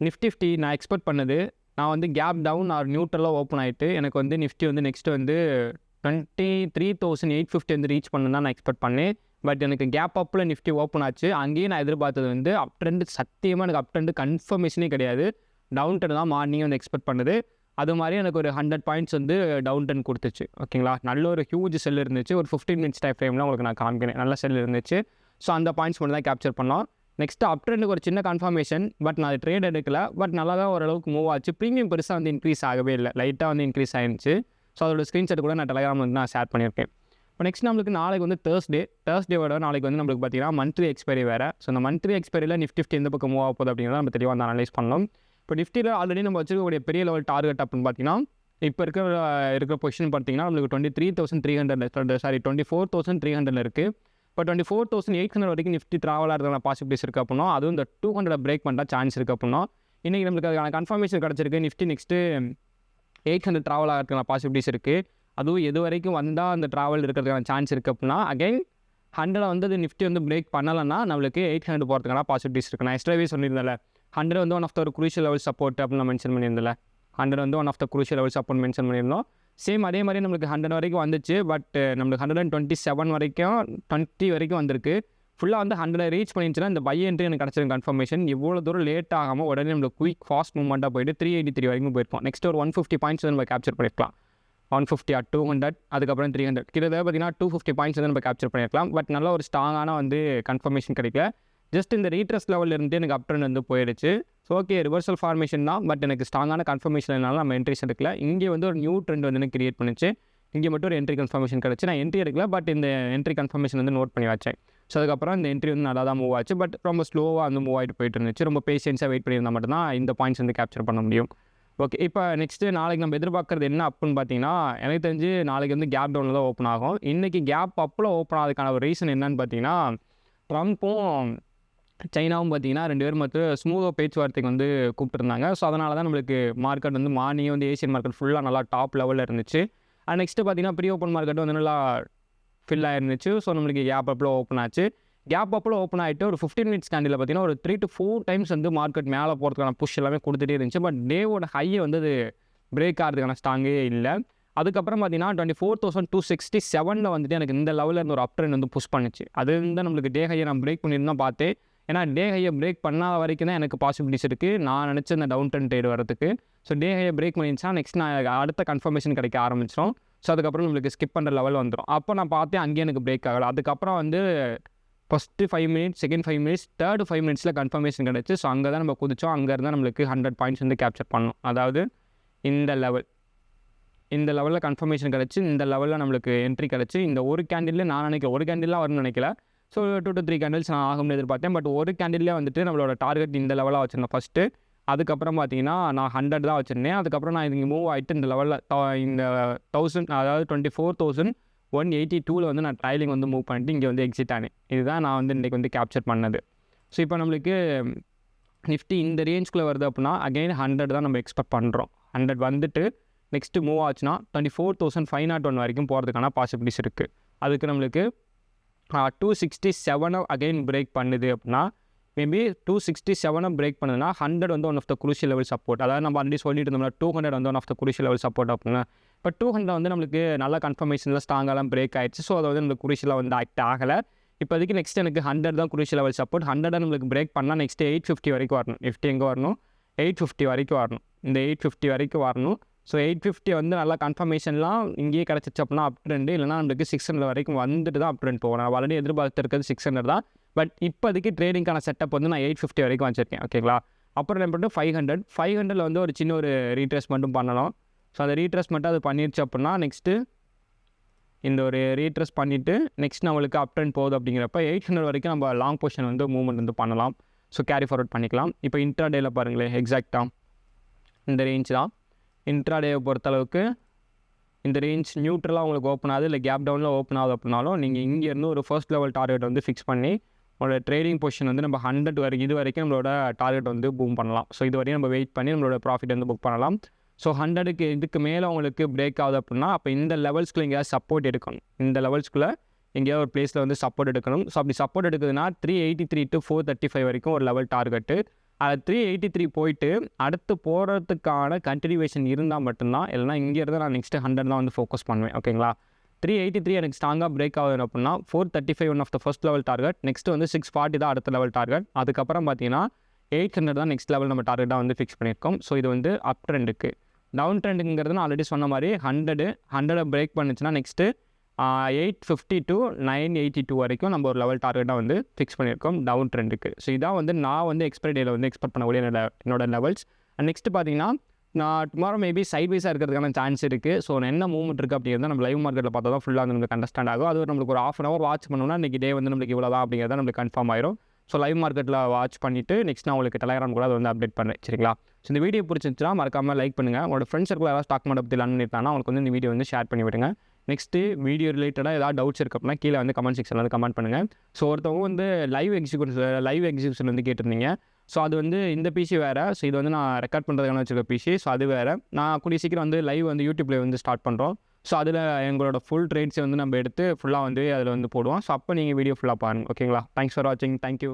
Nifty நான் expect பண்ணது, நான் வந்து கேப் டவுன் ஆர் நியூட்ரலாக ஓப்பன் ஆகிட்டு எனக்கு வந்து நிஃப்டி வந்து நெக்ஸ்ட்டு வந்து 23,850 வந்து ரீச் பண்ணணும் தான் நான் எக்ஸ்பெக்ட் பண்ணேன். பட் எனக்கு கேப் அப்பில் நிஃப்டி ஓப்பன் ஆச்சு. அங்கேயும் நான் எதிர்பார்த்தது வந்து அப் ட்ரெண்டு, சத்தியமாக எனக்கு அப் ட்ரெண்டு கன்ஃபர்மேஷனே கிடையாது. டவுன் ட்ரெண்ட் தான் மார்னிங்கே வந்து எக்ஸ்பெக்ட் பண்ணுது. அது மாதிரி எனக்கு ஒரு 100 பாயிண்ட்ஸ் வந்து டவுன் ட்ரெண்ட் கொடுத்துச்சு. ஓகேங்களா, நல்ல ஒரு ஹியூஜ் செல் இருந்துச்சு. ஒரு 15 மினிட்ஸ் டைம் ஃப்ரேமில் உங்களுக்கு நான் காமிக்கிறேன். நல்ல செல் இருந்துச்சு. ஸோ அந்த பாயிண்ட்ஸ் மட்டும் தான் கேப்சர் பண்ணோம். நெக்ஸ்ட்டு அப் ட்ரெண்டுக்கு ஒரு சின்ன கன்ஃபர்மேஷன். பட் நான் ட்ரேட் எடுக்கல. பட் நல்லா தான் ஓரளவுக்கு மூவ் ஆச்சு. ப்ரீமியம் பெருசாக வந்து இன்க்ரீஸ் ஆகவே இல்லை, லைட்டாக வந்து இன்க்ரீஸ் ஆயிருந்துச்சு. ஸோ அதோட ஸ்க்ரீன்ஷாட் கூட நான் டெலகிராமில் வந்து நான் ஷேர் பண்ணியிருக்கேன். இப்போ நெக்ஸ்ட் நம்மளுக்கு நாளைக்கு வந்து தேர்ஸ்டேவோட நாளைக்கு வந்து நம்மளுக்கு பார்த்தீங்கன்னா மந்த்லி எக்ஸ்பைரி வேறு. ஸோ அந்த மந்த்லி எக்ஸ்பைரியில் நிஃப்டி எந்த பக்கம் மூவ் ஆக போகுது அப்படிங்கிறத நம்ம தெளிவாக வந்து அனலைஸ் பண்ணணும். இப்போ நிஃப்டியில் ஆல்ரெடி நம்ம வச்சுக்கக்கூடிய பெரிய லெவல் டார்கெட் அப்படின்னு பார்த்தீங்கன்னா, இப்போ இருக்கிற பொசிஷன் பார்த்தீங்கன்னா நம்மளுக்கு 24,300 இருக்குது. இப்போ 24,800 வரைக்கும் நிஃப்டி ட்ராவல் ஆகிறதுக்கான பாசிபிலிட்டிஸ் இருக்குது அப்படின்னா, அதுவும் இந்த 200 பிரேக் பண்ணுற சான்ஸ் இருக்குது அப்படின்னா, இன்றைக்கி நம்மளுக்கு அதுக்கான கன்ஃபர்மேஷன் கிடச்சிருக்கு. நிஃப்டி நெக்ஸ்ட்டு 800 ட்ராவல் ஆகிறதுக்கான பாசிபிலிட்டிஸ் இருக்குது. அதுவும் எது வரைக்கும் வந்தால் அந்த ட்ராவல் இருக்கிறதுக்கான சான்ஸ் இருக்குது அப்படின்னா, அகைன் 100 வந்து அது நிஃப்டி வந்து பிரேக் பண்ணலைன்னா நம்மளுக்கு 800 போகிறதுக்கான பாசிபிலிட்டிஸ் இருக்குது. நான் எக்ஸ்ட்ராவே சொல்லியிருந்தேன், 100 வந்து ஒன் ஆஃப் த ஒரு குரூஷியல் லெவல் சப்போர்ட் அப்படின்னு நான் மென்ஷன் பண்ணியிருந்தேன். 100 வந்து one of the crucial level support mention பண்ணியிருந்தோம். சேம் அதே மாதிரி நம்மளுக்கு 100 வரைக்கும் வந்துச்சு. பட் நம்மளுக்கு 127 வரைக்கும் 20 வரைக்கும் வந்திருக்கு. ஃபுல்லாக வந்து 100 ரீச் பண்ணிச்சுன்னா இந்த பை என்ட்ரி எனக்கு கிடச்சிருக்கு கன்ஃபர்மேஷன். இவ்வளோ தூரம் லேட் ஆகாமல் உடனே நம்மளுக்கு குயிக் ஃபாஸ்ட் மூவ்மெண்ட்டாக போயிட்டு 383 வரைக்கும் போயிருப்போம். நெக்ஸ்ட் ஒரு 150 பாயிண்ட்ஸ் வந்து நம்ம கேப்சர் பண்ணியிருக்கலாம். 150 or 200, அதுக்கப்புறம் 300, கிட்டத்தட்ட பார்த்தீங்கன்னா 250 பாயிண்ட்ஸ் வந்து நம்ம கேப்சர் பண்ணியிருக்கலாம். பட் நல்ல ஒரு ஸ்ட்ராங்கான வந்து கன்ஃபர்மேஷன் கிடைக்கல. ஜஸ்ட் இந்த ரீட்ரஸ் லெவலில் இருந்து எனக்கு அப் ட்ரெண்ட் வந்து போயிடுச்சு. ஸோ ஓகே, ரிவர்சல் ஃபார்மேஷன் தான். பட் எனக்கு ஸ்ட்ராங்கான கன்ஃபர்மேஷன் என்னால் நம்ம என்ட்ரிஸ் எடுக்கல. இங்கே வந்து ஒரு நியூ ட்ரெண்ட் வந்து எனக்கு கிரியேட் பண்ணிச்சு. இங்கே மட்டும் ஒரு என்ட்ரி கன்ஃபர்மேஷன் கிடச்சி. நான் என்ட்ரி எடுக்கல, பட் இந்த என்ட்ரி கன்ஃபர்மேஷன் வந்து நோட் பண்ணி வச்சேன். ஸோ அதுக்கப்புறம் இந்த என்ட்ரி வந்து நல்லா தான் மூவ் ஆச்சு. பட் ரொம்ப ஸ்லோவாக வந்து மூவ் ஆகிட்டு போயிட்டு இருந்துச்சு. ரொம்ப பேஷியன்ஸாக வெயிட் பண்ணியிருந்தால் மட்டும்தான் இந்த பாயிண்ட்ஸ் வந்து கேப்சர் பண்ண முடியும். ஓகே, இப்போ நெக்ஸ்ட்டு நாளைக்கு நம்ம எதிர்பார்க்குறது என்ன அப்படின்னு பார்த்தீங்கன்னா, எனக்கு தெரிஞ்சு நாளைக்கு வந்து கேப் டவுனில் தான் ஓப்பன் ஆகும். இன்றைக்கி கேப் அப்பில் ஓப்பன் ஆகிறதுக்கான ஒரு ரீசன் என்னன்னு பார்த்தீங்கன்னா, ட்ரம்ப்பும் சைனாவும் பார்த்தீங்கன்னா 2 பேரும் மட்டும் ஸ்மூத்தாக பேச்சுவார்த்தைக்கு வந்து கூப்பிட்டுருந்தாங்க. ஸோ அதனால தான் நம்மளுக்கு மார்க்கெட் வந்து மார்னிங்கே வந்து ஏஷியன் மார்க்கெட் ஃபுல்லாக நல்லா டாப் லெவலில் இருந்துச்சு. அண்ட் நெக்ஸ்ட்டு பார்த்தீங்கன்னா ப்ரீ ஓப்பன் மார்க்கெட் வந்து நல்லா ஃபில் ஆயிருந்துச்சு. ஸோ நம்மளுக்கு கேப் அப்பில் ஓப்பன் ஆச்சு. கேப் அப்பில் ஓப்பன் ஆகிட்டு ஒரு 15 மினிட்ஸ் கேண்டில் பார்த்தீங்கன்னா ஒரு 3 to 4 டைம்ஸ் வந்து மார்க்கெட் மேலே போகிறதுக்கான புஷ் எல்லாமே கொடுத்துட்டே இருந்துச்சு. பட் டேவோட ஹையை வந்து அது பிரேக் ஆகிறதுக்கான ஸ்ட்ராங்கே இல்லை. அதுக்கப்புறம் பார்த்தீங்கன்னா 24,267 வந்துட்டு எனக்கு இந்த லெவலில் இருந்து ஒரு அப் ட்ரெண்ட் வந்து புஷ் பண்ணிச்சு. அது வந்து நம்மளுக்கு டே ஹையை நான் பிரேக் பண்ணியிருந்தோம் பார்த்தேன். ஏன்னா டே ஹையை பிரேக் பண்ணாத வரைக்கும் தான் எனக்கு பாசிபிலிட்டிஸ் இருக்குது நான் நினச்ச இந்த டவுன் ட்ரெண்ட் ட்ரேட் வரதுக்கு. ஸோ டே ஹையை பிரேக் பண்ணிடுச்சா நெக்ஸ்ட் நான் அடுத்த கன்ஃபர்மேஷன் கிடைக்க ஆரம்பிச்சிடும். ஸோ அதுக்கப்புறம் நம்மளுக்கு ஸ்கிப் பண்ணுற லெவல் வந்துடும். அப்போ நான் பார்த்தேன் அங்கேயே எனக்கு பிரேக் ஆகலை. அதுக்கப்புறம் வந்து first 5 minutes, second 5 minutes, third 5 மினிட்ஸில் கன்ஃபர்மேஷன் கிடச்சி. ஸோ அங்கே தான் நம்ம குதிச்சோம். அங்கே இருந்தால் நம்மளுக்கு 100 பாயிண்ட்ஸ் வந்து கேப்சர் பண்ணணும். அதாவது இந்த லெவலில் கன்ஃபர்மேஷன் கிடச்சி, இந்த லெவலில் நம்மளுக்கு என்ட்ரி கிடச்சி. இந்த ஒரு கேண்டில் நான் நினைக்கிறேன், ஒரு கேண்டிலாம் வரும்னு நினைக்கல. ஸோ 2 to 3 கேண்டில்ஸ் நான் ஆகும்னு எதிர்பார்த்தேன். பட் ஒரு கேண்டிலே வந்துட்டு நம்மளோட டார்கெட் இந்த லெவலாக வச்சுருந்தேன் ஃபஸ்ட்டு. அதுக்கப்புறம் பார்த்தீங்கன்னா நான் 100 தான் வச்சுருந்தேன். அதுக்கப்புறம் நான் இங்கே மூவ் ஆகிட்டு இந்த லெவலில் இந்த 1000, அதாவது 24,182 வந்து நான் ட்ரைலிங் வந்து மூவ் பண்ணிட்டு இங்கே வந்து எக்ஸிட் ஆனேன். இதுதான் நான் வந்து இன்றைக்கி வந்து கேப்சர் பண்ணது. ஸோ இப்போ நம்மளுக்கு நிஃப்டி இந்த ரேஞ்சுக்குள்ளே வருது அப்படின்னா அகைன் 100 தான் நம்ம எக்ஸ்பெக்ட் பண்ணுறோம். 100 வந்துட்டு நெக்ஸ்ட்டு மூவ் ஆச்சுன்னா 24,501 வரைக்கும் போகிறதுக்கான பாசிபிலிட்டிஸ் இருக்குது. அதுக்கு நம்மளுக்கு 267 அகைன் பிரேக் பண்ணுது அப்படின்னா, மேபி 267 பிரேக் பண்ணுதுன்னா 100 வந்து one of the crucial level support. அதாவது நம்ம ஆல்ரெடி சொல்லிட்டு இருந்தோம்னா 200 வந்து one of the crucial level support அப்படின்னா, இப்போ 200 வந்து நம்மளுக்கு நல்ல கன்ஃபர்மேஷனில் ஸ்ட்ராங்காலாம் பிரேக் ஆயிடுச்சு. ஸோ அதை வந்து நம்மளுக்கு குரூஷியலாக வந்து ஆக்ட் ஆகலை. இப்போதைக்கு நெக்ஸ்ட் எனக்கு 100 தான் குரூஷியல் லெவல் சப்போர்ட். 100 நம்மளுக்கு பிரேக் பண்ணால் நெக்ஸ்ட்டு 850 வரைக்கும் வரணும். நிஃப்டி எங்கே வரணும்? 850 வரைக்கும் வரணும். இந்த 850 வரைக்கும் வரணும். ஸோ 850 வந்து நல்லா கன்ஃபர்மேஷன்லாம் இங்கேயே கிடச்சிச்சு அப்படின்னா அப் ட்ரெண்டு, இல்லைனா நம்மளுக்கு 600 வரைக்கும் வந்துட்டு தான் அப் ட்ரெண்ட் போகும். நான் ஆல்ரெடி எதிர்பார்த்துருக்கிறது 600 தான். பட் இப்போதைக்கு ட்ரேடிங்கான செட்டப் வந்து நான் 850 வரைக்கும் வச்சுருக்கேன். ஓகேங்களா, அப்புறம் என்ன பண்ணிட்டு 500 வந்து ஒரு சின்ன ஒரு ரீட்ரேஸ்மெண்ட்டும் பண்ணணும். ஸோ அந்த ரீட்ரேஸ்மெண்ட்டு அது பண்ணிடுச்சு அப்படின்னா நெக்ஸ்ட்டு இந்த ஒரு ரீட்ரேஸ் பண்ணிவிட்டு நெக்ஸ்ட் நம்மளுக்கு அப் ட்ரெண்ட் போகுது அப்படிங்கிறப்ப 800 வரைக்கும் நம்ம லாங் பொசிஷன் வந்து மூவ்மெண்ட் வந்து பண்ணலாம். ஸோ கேரி ஃபார்வர்ட் பண்ணிக்கலாம். இப்போ இன்ட்ராடேயில் பாருங்களேன், எக்ஸாக்டாக இந்த ரேஞ்ச் தான். இன்ட்ராடேவை பொறுத்தளவுக்கு இந்த ரேஞ்ச் நியூட்ரலாக உங்களுக்கு ஓப்பன் ஆகுது, இல்லை கேப் டவுனில் ஓப்பன் ஆகுது அப்படின்னாலும் நீங்கள் இங்கேருந்து ஒரு ஃபர்ஸ்ட் லெவல் டார்கெட் வந்து ஃபிக்ஸ் பண்ணி உங்களோட ட்ரேடிங் பொசிஷன் வந்து நம்ம 100 வரைக்கும் இது வரைக்கும் நம்மளோட டார்கெட் வந்து பூம் பண்ணலாம். ஸோ இது வரையும் நம்ம வெயிட் பண்ணி நம்மளோட ப்ராஃபிட் வந்து புக் பண்ணலாம். ஸோ 100க்கு இதுக்கு மேலே உங்களுக்கு பிரேக் ஆகுது அப்படின்னா அப்போ இந்த லெவல்ஸ்க்குள்ளே எங்கேயாவது சப்போர்ட் எடுக்கணும். இந்த லெவல்ஸ்க்குள்ளே எங்கேயாவது ஒரு பிளேஸில் வந்து சப்போர்ட் எடுக்கணும். ஸோ அப்படி சப்போர்ட் எடுக்குதுன்னா 383 to 435 வரைக்கும் ஒரு லெவல் டார்கெட்டு. அது 383 போயிட்டு அடுத்து போகிறதுக்கான கண்டினியூவேஷன் இருந்தால் மட்டும்தான், இல்லைனா இங்கேருந்து நான் நெக்ஸ்ட்டு 100 தான் வந்து ஃபோக்கஸ் பண்ணுவேன். ஓகேங்களா? 383 எனக்கு ஸ்ட்ராங்காக பிரேக் ஆகுது அப்படின்னா 435 one of the first level target. Next வந்து 640 தான் அடுத்த லெவல் டார்கெட். அதுக்கப்புறம் பார்த்தீங்கன்னா 800 தான் நெக்ஸ்ட் லெவல் நம்ம டார்கெட்டாக வந்து ஃபிக்ஸ் பண்ணியிருக்கோம். ஸோ இது வந்து அப் ட்ரெண்டுக்கு. டவுன் ட்ரெண்டுங்கிறது நான் ஆல்ரெடி சொன்ன மாதிரி 100 பிரேக் பண்ணுச்சுன்னா நெக்ஸ்ட்டு 850 to 982 வரைக்கும் நம்ம ஒரு லெவல் டார்கெட்டாக வந்து ஃபிக்ஸ் பண்ணியிருக்கோம் டவுன் ட்ரெண்டுக்கு. ஸோ இதான் வந்து நான் வந்து எக்ஸ்பைரி டேயில் வந்து எக்ஸ்பெக்ட் பண்ணக்கூடிய என்னோட லெவல்ஸ். அண்ட் நெக்ஸ்ட்டு பார்த்தீங்கன்னா நான் டுமாரோ மேபி சைட்வைஸாக இருக்கிறதுக்கான சான்ஸ் இருக்குது. ஸோ என்ன மூவ்மெண்ட் இருக்குது அப்படிங்கிறத நம்ம லைவ் மார்க்கெட்டில் பார்த்தா தான் ஃபுல்லாக நம்மளுக்கு அண்டர்ஸ்டாண்ட் ஆகும். அது நம்மளுக்கு ஒரு ½ hour வாட்ச் பண்ணோம்னா இன்றைக்கி டே வந்து நம்மளுக்கு இவ்வளோ தான் அப்படிங்கிறத நம்மளுக்கு கன்ஃபார்ம் ஆயிரும். ஸோ லைவ் மார்க்கெட்டில் வாட்ச் பண்ணிவிட்டு நெக்ஸ்ட் நான் உங்களுக்கு டெலகிராம் கூட அதை வந்து அப்டேட் பண்ணுறேன். சரிங்களா? ஸோ இந்த வீடியோ பிடிச்சிருந்துச்சுன்னா மறக்காமல் லைக் பண்ணுங்கள். உங்களோட ஃப்ரெண்ட்ஸ் சர்க்கிள் யாராவது ஸ்டாக் மார்க்கெட் பற்றி லேர்ன் பண்ணிட்டாங்கன்னா அவங்களுக்கு வந்து இந்த வீடியோ வந்து ஷேர் பண்ணி விடுங்க. நெக்ஸ்ட்டு வீடியோ ரிலேட்டடாக ஏதாவது டவுட்ஸ் இருக்குது அப்படின்னா கீழே வந்து கமெண்ட் செக்ஷனில் வந்து கமெண்ட் பண்ணுங்கள். ஸோ ஒருத்தவங்க வந்து லைவ் எக்ஸிக்யூஷன் வந்து கேட்டிருந்தீங்க. ஸோ அது வந்து இந்த பிசி வேறு. ஸோ இது வந்து நான் ரெக்கார்ட் பண்ணுறதுக்கான வச்சுருக்க பிசி. ஸோ அது வேறு. நான் கூடிய சீக்கிரம் வந்து லைவ் வந்து யூடியூப்ல வந்து ஸ்டார்ட் பண்ணுறோம். ஸோ அதில் எங்களோட ஃபுல் ட்ரேட்ஸை வந்து நம்ம எடுத்து ஃபுல்லாக வந்து அதில் வந்து போடுவோம். ஸோ அப்போ நீங்கள் வீடியோ ஃபுல்லாக பாருங்கள். ஓகேங்களா? தேங்க்ஸ் ஃபார் வாட்சிங். தேங்க்யூ.